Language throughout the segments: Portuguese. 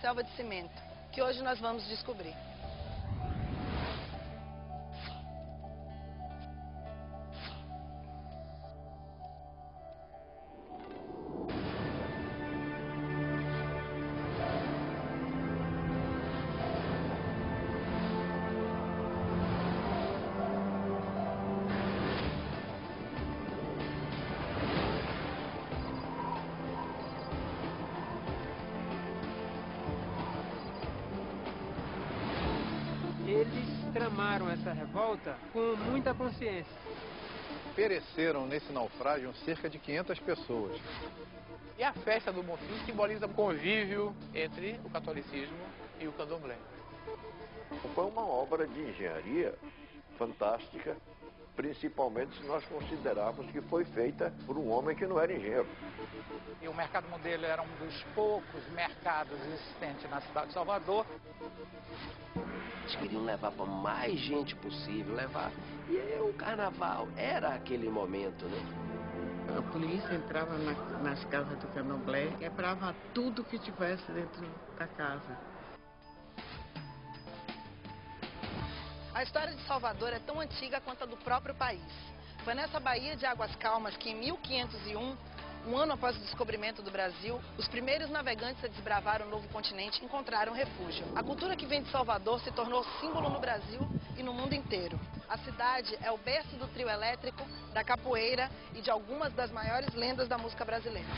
selva de cimento, que hoje nós vamos descobrir. Eles tramaram essa revolta com muita consciência. Pereceram nesse naufrágio cerca de 500 pessoas. E a festa do Bonfim simboliza o convívio entre o catolicismo e o candomblé. Foi uma obra de engenharia fantástica, principalmente se nós considerarmos que foi feita por um homem que não era engenheiro. E o mercado modelo era um dos poucos mercados existentes na cidade de Salvador. Eles queriam levar para mais gente possível, levar. E aí, o carnaval era aquele momento, né? A polícia entrava nas casas do candomblé, quebrava tudo que tivesse dentro da casa. A história de Salvador é tão antiga quanto a do próprio país. Foi nessa Baía de Águas Calmas que, em 1501, um ano após o descobrimento do Brasil, os primeiros navegantes a desbravar o novo continente encontraram refúgio. A cultura que vem de Salvador se tornou símbolo no Brasil e no mundo inteiro. A cidade é o berço do trio elétrico, da capoeira e de algumas das maiores lendas da música brasileira.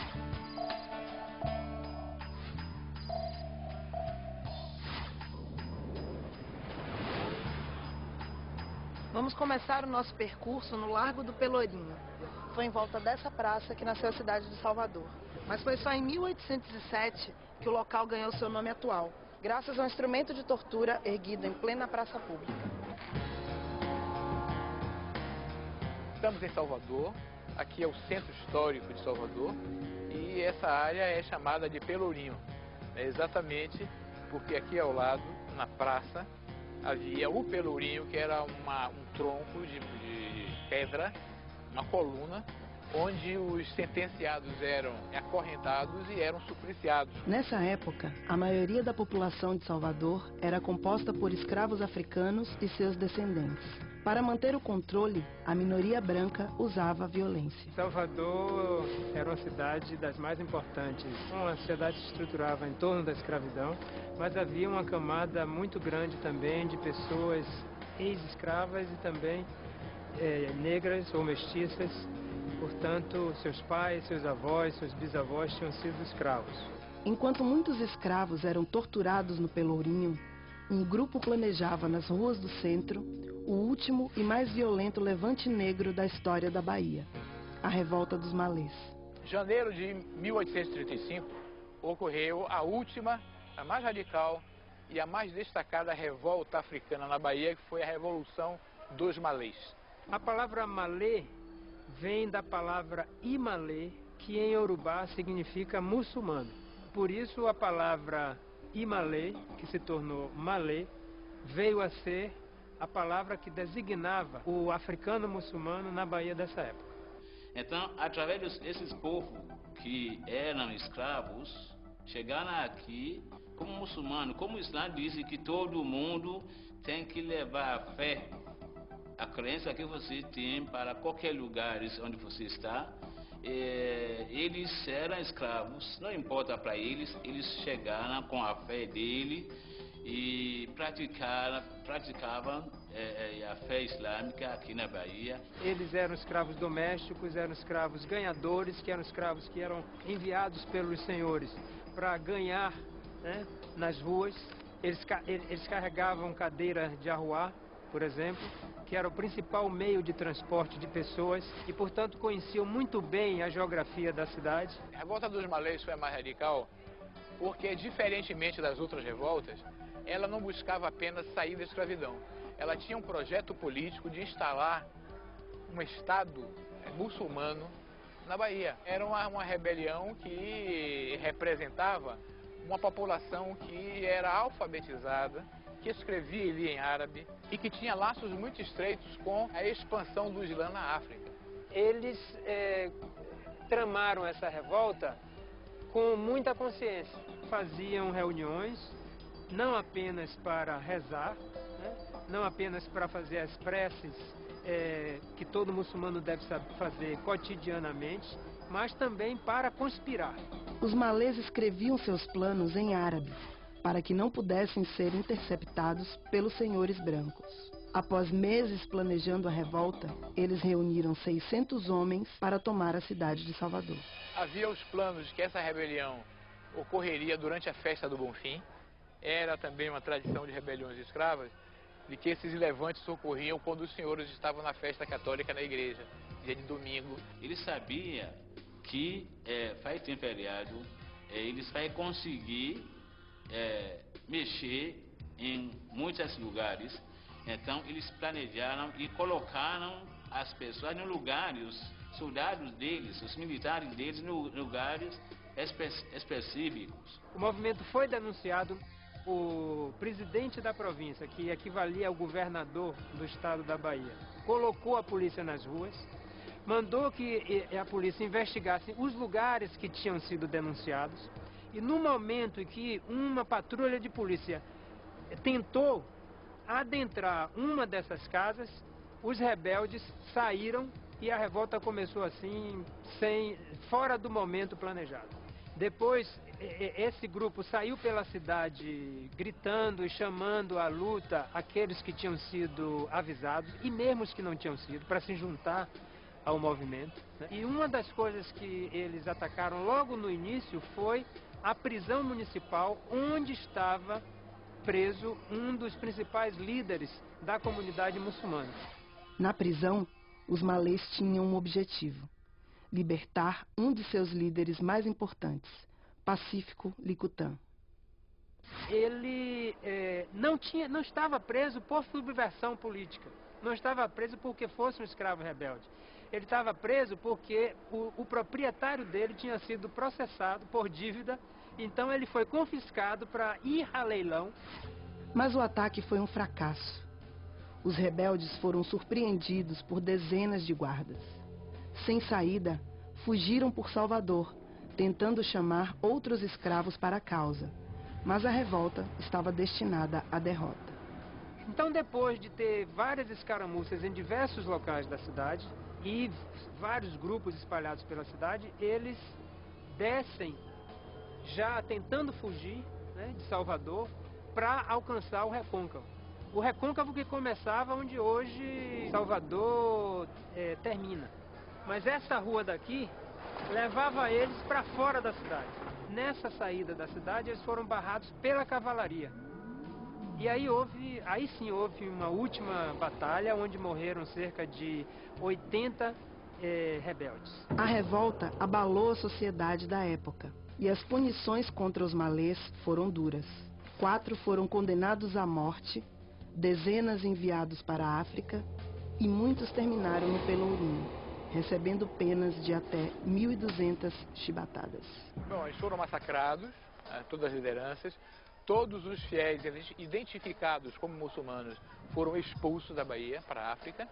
Vamos começar o nosso percurso no Largo do Pelourinho. Foi em volta dessa praça que nasceu a cidade de Salvador. Mas foi só em 1807 que o local ganhou seu nome atual, graças a um instrumento de tortura erguido em plena praça pública. Estamos em Salvador, aqui é o centro histórico de Salvador e essa área é chamada de Pelourinho. É exatamente porque aqui ao lado, na praça, havia o Pelourinho, que era um tronco de pedra, uma coluna, onde os sentenciados eram acorrentados e eram supliciados. Nessa época, a maioria da população de Salvador era composta por escravos africanos e seus descendentes. Para manter o controle, a minoria branca usava a violência. Salvador era uma cidade das mais importantes. A sociedade se estruturava em torno da escravidão, mas havia uma camada muito grande também de pessoas ex-escravas e também negras ou mestiças. Portanto, seus pais, seus avós, seus bisavós tinham sido escravos. Enquanto muitos escravos eram torturados no Pelourinho, um grupo planejava nas ruas do centro o último e mais violento levante negro da história da Bahia, a Revolta dos Malês. Em janeiro de 1835, ocorreu a última, a mais radical e a mais destacada revolta africana na Bahia, que foi a Revolução dos Malês. A palavra malê vem da palavra imalê, que em Yorubá significa muçulmano. Por isso a palavra imalê, que se tornou malê, veio a ser a palavra que designava o africano muçulmano na Bahia dessa época. Então, através desses povos que eram escravos, chegaram aqui como muçulmanos. Como o Islã diz que todo mundo tem que levar a fé, a crença que você tem para qualquer lugar onde você está. Eles eram escravos, não importa para eles, eles chegaram com a fé dele e praticavam a fé islâmica aqui na Bahia. Eles eram escravos domésticos, eram escravos ganhadores, que eram escravos que eram enviados pelos senhores para ganhar, né, nas ruas. Eles carregavam cadeira de arruá, por exemplo, que era o principal meio de transporte de pessoas e, portanto, conheciam muito bem a geografia da cidade. A Revolta dos Malês foi a mais radical porque, diferentemente das outras revoltas, ela não buscava apenas sair da escravidão. Ela tinha um projeto político de instalar um Estado muçulmano na Bahia. Era uma rebelião que representava uma população que era alfabetizada, que escrevia e lia em árabe e que tinha laços muito estreitos com a expansão do Islã na África. Eles tramaram essa revolta com muita consciência. faziam reuniões, não apenas para rezar, né? Não apenas para fazer as preces que todo muçulmano deve fazer cotidianamente, mas também para conspirar. Os malês escreviam seus planos em árabe, para que não pudessem ser interceptados pelos senhores brancos. Após meses planejando a revolta, eles reuniram 600 homens para tomar a cidade de Salvador. Havia os planos de que essa rebelião ocorreria durante a festa do Bonfim. Era também uma tradição de rebeliões escravas, de que esses levantes ocorriam quando os senhores estavam na festa católica na igreja, dia de domingo. Ele sabia que vai ter feriado, eles vão conseguir mexer em muitos lugares. Então eles planejaram e colocaram as pessoas no lugar, os soldados deles, os militares deles, no lugares específicos. O movimento foi denunciado. O presidente da província, que equivalia ao governador do estado da Bahia, colocou a polícia nas ruas, mandou que a polícia investigasse os lugares que tinham sido denunciados, e no momento em que uma patrulha de polícia tentou adentrar uma dessas casas, os rebeldes saíram e a revolta começou assim, fora do momento planejado. Depois, esse grupo saiu pela cidade gritando e chamando à luta aqueles que tinham sido avisados e mesmo os que não tinham sido, para se juntar ao movimento, né? E uma das coisas que eles atacaram logo no início foi a prisão municipal, onde estava preso um dos principais líderes da comunidade muçulmana. Na prisão, os malês tinham um objetivo: libertar um de seus líderes mais importantes, Pacífico Licutã. Ele não estava preso por subversão política, não estava preso porque fosse um escravo rebelde. Ele estava preso porque o proprietário dele tinha sido processado por dívida, então ele foi confiscado para ir a leilão. Mas o ataque foi um fracasso. Os rebeldes foram surpreendidos por dezenas de guardas. Sem saída, fugiram por Salvador, tentando chamar outros escravos para a causa. Mas a revolta estava destinada à derrota. Então, depois de ter várias escaramuças em diversos locais da cidade e vários grupos espalhados pela cidade, eles descem, já tentando fugir, né, de Salvador, para alcançar o Recôncavo. O Recôncavo que começava onde hoje Salvador termina. Mas essa rua daqui levava eles para fora da cidade. Nessa saída da cidade, eles foram barrados pela cavalaria. E aí sim houve uma última batalha, onde morreram cerca de 80 rebeldes. A revolta abalou a sociedade da época, e as punições contra os malês foram duras. 4 foram condenados à morte, dezenas enviados para a África, e muitos terminaram no Pelourinho, recebendo penas de até 1.200 chibatadas. Bom, eles foram massacrados, todas as lideranças, todos os fiéis identificados como muçulmanos foram expulsos da Bahia para a África,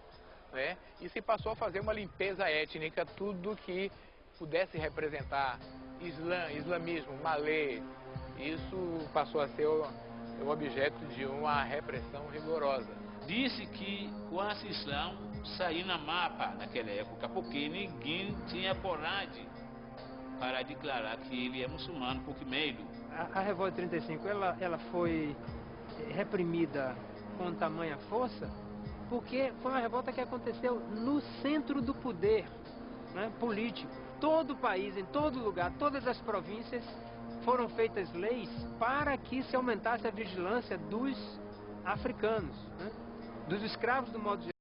né? E se passou a fazer uma limpeza étnica, tudo que pudesse representar islamismo, malê, isso passou a ser o objeto de uma repressão rigorosa. Disse que o Islã saiu na mapa naquela época, porque ninguém tinha coragem para declarar que ele é muçulmano, porque medo. A revolta de 35, ela foi reprimida com tamanha força, porque foi uma revolta que aconteceu no centro do poder, né, político. Todo o país, em todo lugar, todas as províncias, foram feitas leis para que se aumentasse a vigilância dos africanos, né, dos escravos do modo geral.